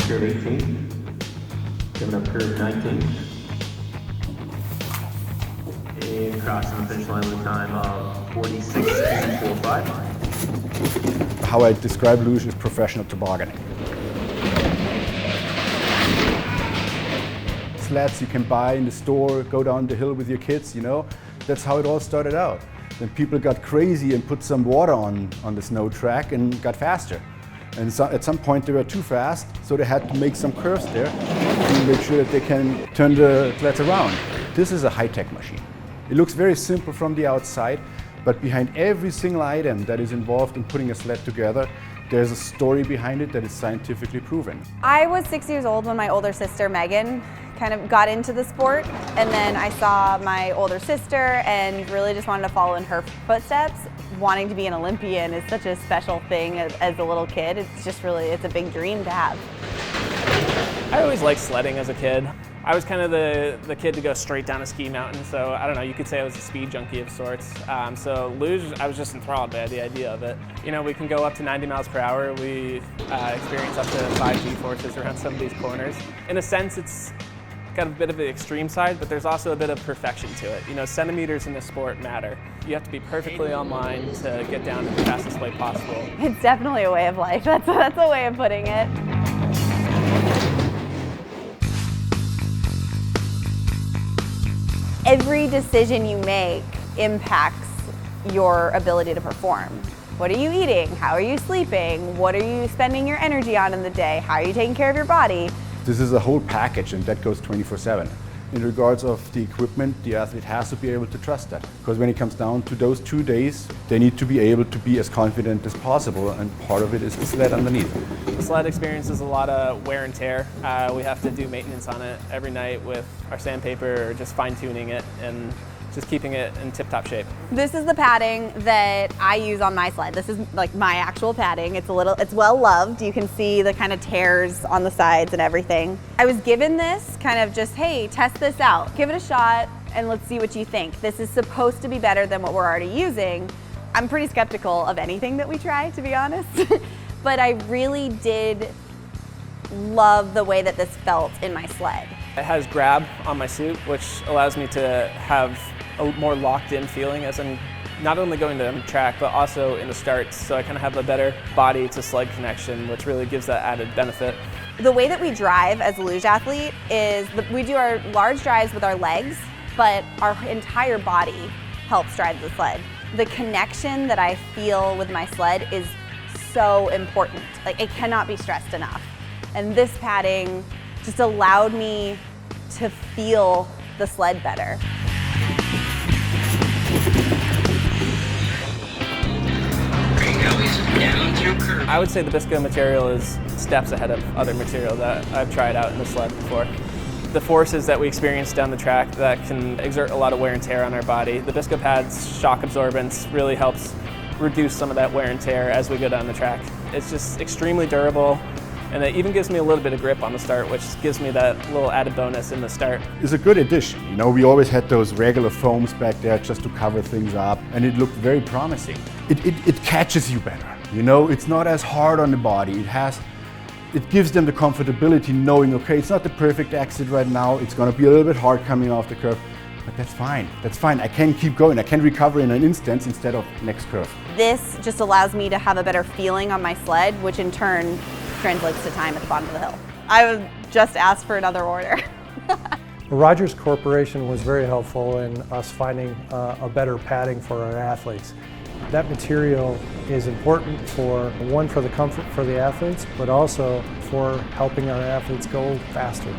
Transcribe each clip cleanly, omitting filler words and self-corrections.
curve 18, coming up curve 19, and crossing the finish line with a time of 46.45. How I describe luge is professional tobogganing. Sleds you can buy in the store, go down the hill with your kids, you know. That's how it all started out. Then people got crazy and put some water on the snow track and got faster. And so at some point they were too fast, so they had to make some curves there to make sure that they can turn the sleds around. This is a high-tech machine. It looks very simple from the outside, but behind every single item that is involved in putting a sled together, there's a story behind it that is scientifically proven. I was 6 years old when my older sister, Megan, kind of got into the sport, and then I saw my older sister and really just wanted to follow in her footsteps. Wanting to be an Olympian is such a special thing as a little kid. It's just really, it's a big dream to have. I always liked sledding as a kid. I was kind of the kid to go straight down a ski mountain, so I don't know, you could say I was a speed junkie of sorts. So luge, I was just enthralled by the idea of it. You know, we can go up to 90 miles per hour. We experience up to 5 G-forces around some of these corners. In a sense, it's got a bit of the extreme side, but there's also a bit of perfection to it. You know, centimeters in this sport matter. You have to be perfectly on line to get down in the fastest way possible. It's definitely a way of life. That's a way of putting it. Every decision you make impacts your ability to perform. What are you eating? How are you sleeping? What are you spending your energy on in the day? How are you taking care of your body? This is a whole package, and that goes 24/7. In regards of the equipment, the athlete has to be able to trust that. Because when it comes down to those 2 days, they need to be able to be as confident as possible, and part of it is the sled underneath. The sled experiences a lot of wear and tear. We have to do maintenance on it every night with our sandpaper or just fine-tuning it and just keeping it in tip-top shape. This is the padding that I use on my sled. This is like my actual padding. It's well loved. You can see the kind of tears on the sides and everything. I was given this kind of just, hey, test this out. Give it a shot and let's see what you think. This is supposed to be better than what we're already using. I'm pretty skeptical of anything that we try, to be honest. But I really did love the way that this felt in my sled. It has grab on my suit, which allows me to have a more locked-in feeling as I'm not only going to the track, but also in the starts. So I kind of have a better body to sled connection, which really gives that added benefit. The way that we drive as a luge athlete is we do our large drives with our legs, but our entire body helps drive the sled. The connection that I feel with my sled is so important. Like, it cannot be stressed enough. And this padding just allowed me to feel the sled better. I would say the BISCO material is steps ahead of other material that I've tried out in the sled before. The forces that we experience down the track that can exert a lot of wear and tear on our body, the BISCO pad's shock absorbance really helps reduce some of that wear and tear as we go down the track. It's just extremely durable, and it even gives me a little bit of grip on the start, which gives me that little added bonus in the start. It's a good addition. You know, we always had those regular foams back there just to cover things up, and it looked very promising. It catches you better. You know, it's not as hard on the body. It gives them the comfortability knowing, okay, it's not the perfect exit right now. It's going to be a little bit hard coming off the curve, but that's fine. That's fine. I can keep going. I can recover in an instant instead of next curve. This just allows me to have a better feeling on my sled, which in turn translates to time at the bottom of the hill. I would just ask for another order. Rogers Corporation was very helpful in us finding a better padding for our athletes. That material is important for the comfort for the athletes, but also for helping our athletes go faster.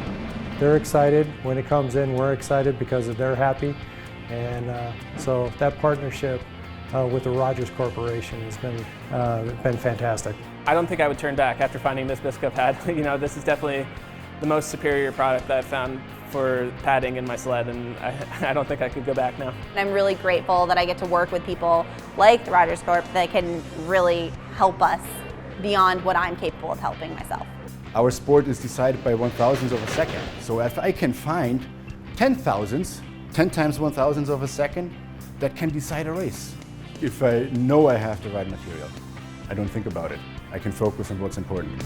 They're excited when it comes in, we're excited because they're happy, and so that partnership with the Rogers Corporation has been fantastic. I don't think I would turn back after finding this BISCO pad. You know, this is definitely the most superior product that I've found for padding in my sled, and I don't think I could go back now. I'm really grateful that I get to work with people like the Rogers Corp that can really help us beyond what I'm capable of helping myself. Our sport is decided by 1,000th of a second. So if I can find 10 times 1,000th of a second, that can decide a race. If I know I have the right material, I don't think about it. I can focus on what's important.